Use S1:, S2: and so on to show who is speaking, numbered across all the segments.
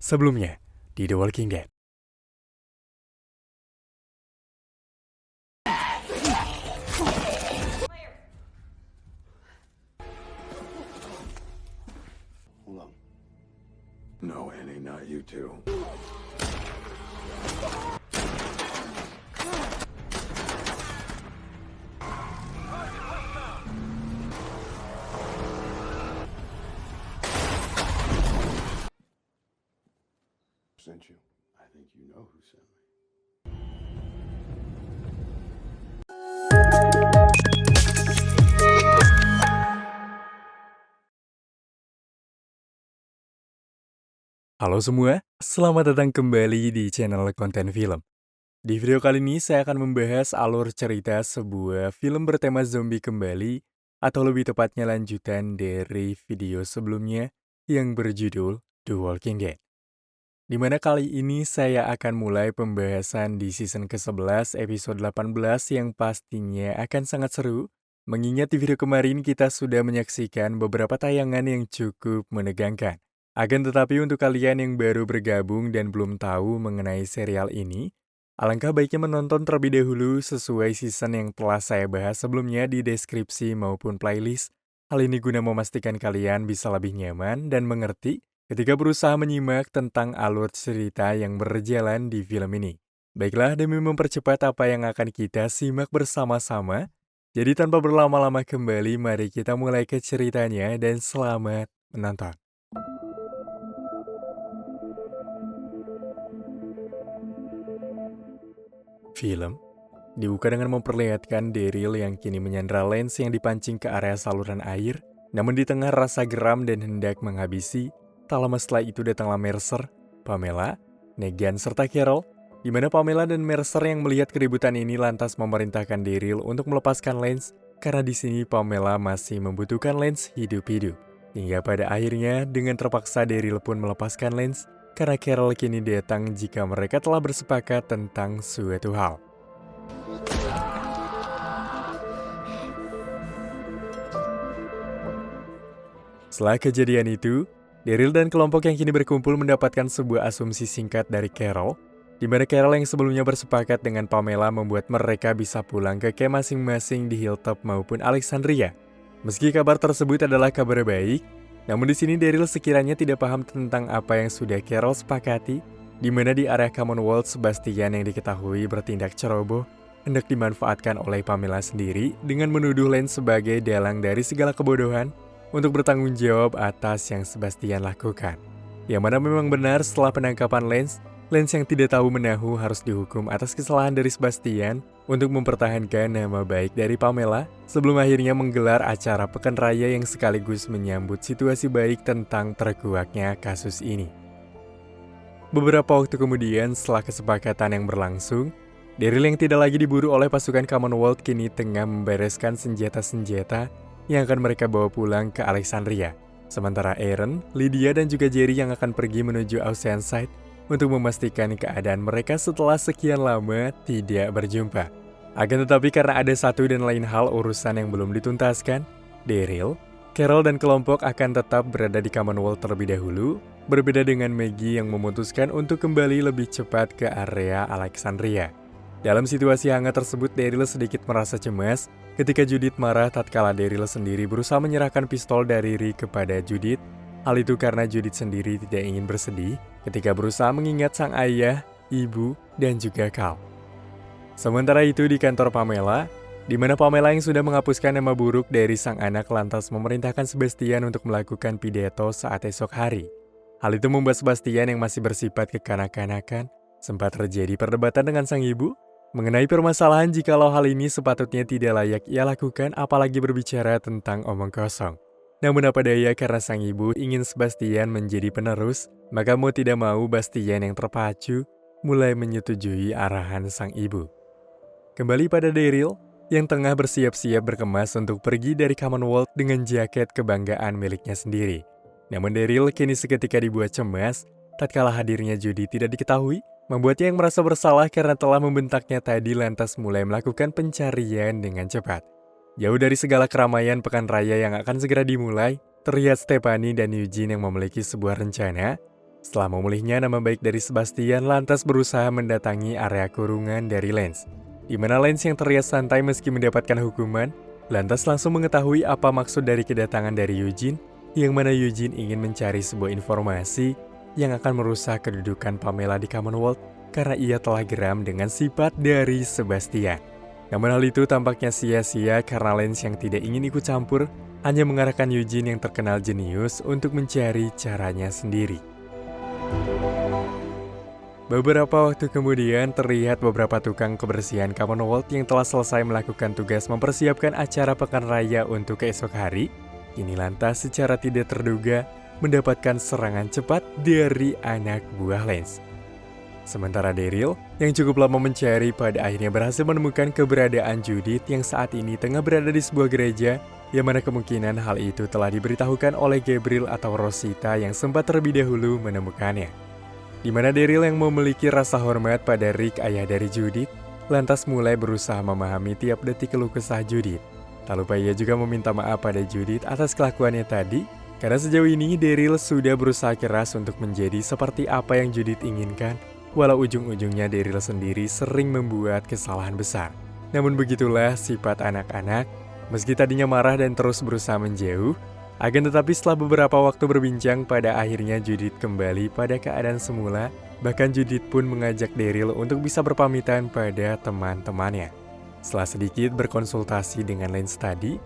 S1: Sebelumnya, di The Walking Dead.
S2: No, Annie, not you too. Sent you. I think you know who sent me.
S1: Halo semua, selamat datang kembali di channel Konten Film. Di video kali ini saya akan membahas alur cerita sebuah film bertema zombie kembali, atau lebih tepatnya lanjutan dari video sebelumnya yang berjudul The Walking Dead. Dimana kali ini saya akan mulai pembahasan di season ke-11 episode 18 yang pastinya akan sangat seru, mengingat di video kemarin kita sudah menyaksikan beberapa tayangan yang cukup menegangkan. Akan tetapi untuk kalian yang baru bergabung dan belum tahu mengenai serial ini, alangkah baiknya menonton terlebih dahulu sesuai season yang telah saya bahas sebelumnya di deskripsi maupun playlist. Hal ini guna memastikan kalian bisa lebih nyaman dan mengerti ketika berusaha menyimak tentang alur cerita yang berjalan di film ini. Baiklah, demi mempercepat apa yang akan kita simak bersama-sama, jadi tanpa berlama-lama kembali, mari kita mulai ke ceritanya dan selamat menonton. Film dibuka dengan memperlihatkan Daryl yang kini menyandra Lance yang dipancing ke area saluran air, namun di tengah rasa geram dan hendak menghabisi, tak lama setelah itu datanglah Mercer, Pamela, Negan, serta Carol, di mana Pamela dan Mercer yang melihat keributan ini lantas memerintahkan Daryl untuk melepaskan Lance, karena di sini Pamela masih membutuhkan Lance hidup-hidup. Hingga pada akhirnya, dengan terpaksa Daryl pun melepaskan Lance, karena Carol kini datang jika mereka telah bersepakat tentang suatu hal. Setelah kejadian itu, Daryl dan kelompok yang kini berkumpul mendapatkan sebuah asumsi singkat dari Carol, di mana Carol yang sebelumnya bersepakat dengan Pamela membuat mereka bisa pulang ke camp masing-masing di Hilltop maupun Alexandria. Meski kabar tersebut adalah kabar baik, namun di sini Daryl sekiranya tidak paham tentang apa yang sudah Carol sepakati, di mana di area Commonwealth Sebastian yang diketahui bertindak ceroboh hendak dimanfaatkan oleh Pamela sendiri dengan menuduh Lance sebagai dalang dari segala kebodohan untuk bertanggung jawab atas yang Sebastian lakukan. Yang mana memang benar setelah penangkapan Lance yang tidak tahu menahu harus dihukum atas kesalahan dari Sebastian untuk mempertahankan nama baik dari Pamela sebelum akhirnya menggelar acara pekan raya yang sekaligus menyambut situasi baik tentang terkuaknya kasus ini. Beberapa waktu kemudian setelah kesepakatan yang berlangsung, Daryl yang tidak lagi diburu oleh pasukan Commonwealth kini tengah membereskan senjata-senjata yang akan mereka bawa pulang ke Alexandria. Sementara Aaron, Lydia, dan juga Jerry yang akan pergi menuju Oceanside untuk memastikan keadaan mereka setelah sekian lama tidak berjumpa. Akan tetapi karena ada satu dan lain hal urusan yang belum dituntaskan, Daryl, Carol, dan kelompok akan tetap berada di Commonwealth terlebih dahulu, berbeda dengan Maggie yang memutuskan untuk kembali lebih cepat ke area Alexandria. Dalam situasi hangat tersebut, Daryl sedikit merasa cemas ketika Judith marah tatkala Daryl sendiri berusaha menyerahkan pistol dari Rick kepada Judith. Hal itu karena Judith sendiri tidak ingin bersedih ketika berusaha mengingat sang ayah, ibu, dan juga Carl. Sementara itu di kantor Pamela, di mana Pamela yang sudah menghapuskan nama buruk dari sang anak lantas memerintahkan Sebastian untuk melakukan pidato saat esok hari. Hal itu membuat Sebastian yang masih bersifat kekanak-kanakan sempat terjadi perdebatan dengan sang ibu mengenai permasalahan jikalau hal ini sepatutnya tidak layak ia lakukan apalagi berbicara tentang omong kosong. Namun apa daya karena sang ibu ingin Sebastian menjadi penerus, maka mau tidak mau Bastian yang terpacu mulai menyetujui arahan sang ibu. Kembali pada Daryl yang tengah bersiap-siap berkemas untuk pergi dari Commonwealth dengan jaket kebanggaan miliknya sendiri. Namun Daryl kini seketika dibuat cemas tatkala hadirnya Judy tidak diketahui, membuatnya yang merasa bersalah karena telah membentaknya tadi lantas mulai melakukan pencarian dengan cepat. Jauh dari segala keramaian pekan raya yang akan segera dimulai, terlihat Stephanie dan Eugene yang memiliki sebuah rencana, Setelah memulihnya, nama baik dari Sebastian lantas berusaha mendatangi area kurungan dari Lance, di mana Lance yang terlihat santai meski mendapatkan hukuman, lantas langsung mengetahui apa maksud dari kedatangan dari Eugene, yang mana Eugene ingin mencari sebuah informasi yang akan merusak kedudukan Pamela di Commonwealth karena ia telah geram dengan sifat dari Sebastian. Namun hal itu tampaknya sia-sia karena Lance yang tidak ingin ikut campur hanya mengarahkan Eugene yang terkenal jenius untuk mencari caranya sendiri. Beberapa waktu kemudian terlihat beberapa tukang kebersihan Commonwealth yang telah selesai melakukan tugas mempersiapkan acara pekan raya untuk keesok hari, kini lantas secara tidak terduga mendapatkan serangan cepat dari anak buah Lance. Sementara Daryl yang cukup lama mencari pada akhirnya berhasil menemukan keberadaan Judith yang saat ini tengah berada di sebuah gereja, yang mana kemungkinan hal itu telah diberitahukan oleh Gabriel atau Rosita yang sempat terlebih dahulu menemukannya. Di mana Daryl yang memiliki rasa hormat pada Rick, ayah dari Judith, lantas mulai berusaha memahami tiap detik keluh kesah Judith. Tak lupa ia juga meminta maaf pada Judith atas kelakuannya tadi, karena sejauh ini Daryl sudah berusaha keras untuk menjadi seperti apa yang Judith inginkan, walau ujung-ujungnya Daryl sendiri sering membuat kesalahan besar. Namun begitulah sifat anak-anak, meski tadinya marah dan terus berusaha menjauh, akan tetapi setelah beberapa waktu berbincang pada akhirnya Judith kembali pada keadaan semula, bahkan Judith pun mengajak Daryl untuk bisa berpamitan pada teman-temannya. Setelah sedikit berkonsultasi dengan Lance tadi,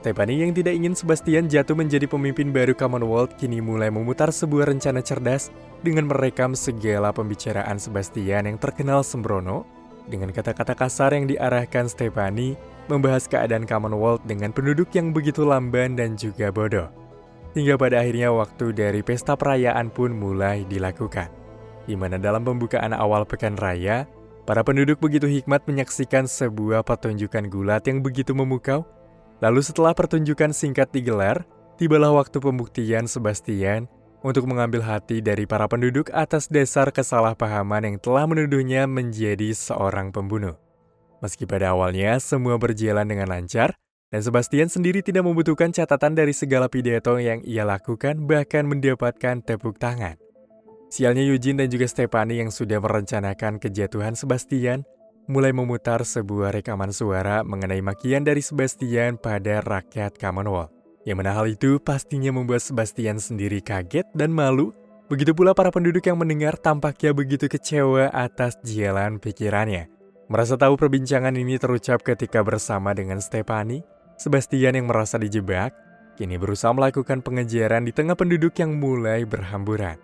S1: Stephanie yang tidak ingin Sebastian jatuh menjadi pemimpin baru Commonwealth kini mulai memutar sebuah rencana cerdas dengan merekam segala pembicaraan Sebastian yang terkenal sembrono, dengan kata-kata kasar yang diarahkan Stephanie membahas keadaan Commonwealth dengan penduduk yang begitu lamban dan juga bodoh. Hingga pada akhirnya waktu dari pesta perayaan pun mulai dilakukan, di mana dalam pembukaan awal pekan raya, para penduduk begitu hikmat menyaksikan sebuah pertunjukan gulat yang begitu memukau. Lalu setelah pertunjukan singkat digelar, tibalah waktu pembuktian Sebastian untuk mengambil hati dari para penduduk atas dasar kesalahpahaman yang telah menuduhnya menjadi seorang pembunuh. Meski pada awalnya semua berjalan dengan lancar, dan Sebastian sendiri tidak membutuhkan catatan dari segala pidato yang ia lakukan, bahkan mendapatkan tepuk tangan. Sialnya Eugene dan juga Stephanie yang sudah merencanakan kejatuhan Sebastian, mulai memutar sebuah rekaman suara mengenai makian dari Sebastian pada rakyat Commonwealth. Yang mana hal itu pastinya membuat Sebastian sendiri kaget dan malu, begitu pula para penduduk yang mendengar tampaknya begitu kecewa atas jalan pikirannya. Merasa tahu perbincangan ini terucap ketika bersama dengan Stephanie, Sebastian yang merasa dijebak, kini berusaha melakukan pengejaran di tengah penduduk yang mulai berhamburan.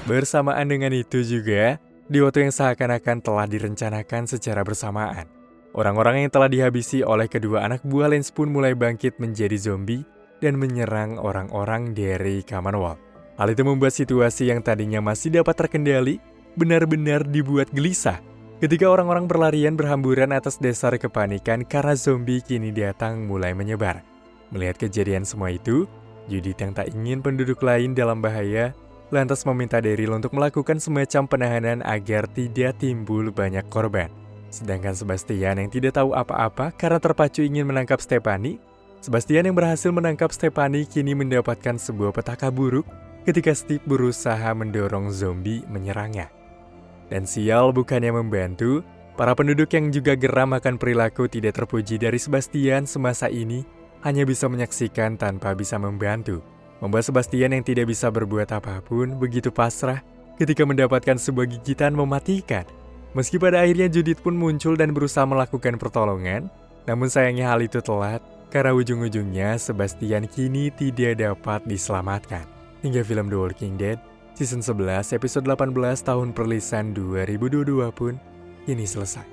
S1: Bersamaan dengan itu juga, di waktu yang seakan-akan telah direncanakan secara bersamaan, orang-orang yang telah dihabisi oleh kedua anak buah Lance pun mulai bangkit menjadi zombie dan menyerang orang-orang dari Commonwealth. Hal itu membuat situasi yang tadinya masih dapat terkendali benar-benar dibuat gelisah ketika orang-orang berlarian berhamburan atas dasar kepanikan karena zombie kini datang mulai menyebar. Melihat kejadian semua itu, Judith yang tak ingin penduduk lain dalam bahaya lantas meminta Daryl untuk melakukan semacam penahanan agar tidak timbul banyak korban. Sedangkan Sebastian yang tidak tahu apa-apa karena terpacu ingin menangkap Stephanie, Sebastian yang berhasil menangkap Stephanie kini mendapatkan sebuah petaka buruk ketika Steve berusaha mendorong zombie menyerangnya. Dan sial bukannya membantu, para penduduk yang juga geram akan perilaku tidak terpuji dari Sebastian semasa ini hanya bisa menyaksikan tanpa bisa membantu, membuat Sebastian yang tidak bisa berbuat apapun begitu pasrah ketika mendapatkan sebuah gigitan mematikan. Meski pada akhirnya Judith pun muncul dan berusaha melakukan pertolongan, namun sayangnya hal itu telat karena ujung-ujungnya Sebastian kini tidak dapat diselamatkan. Hingga film The Walking Dead Season 11 episode 18 tahun perlisan 2022 pun kini selesai.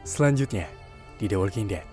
S1: Selanjutnya, di The Walking Dead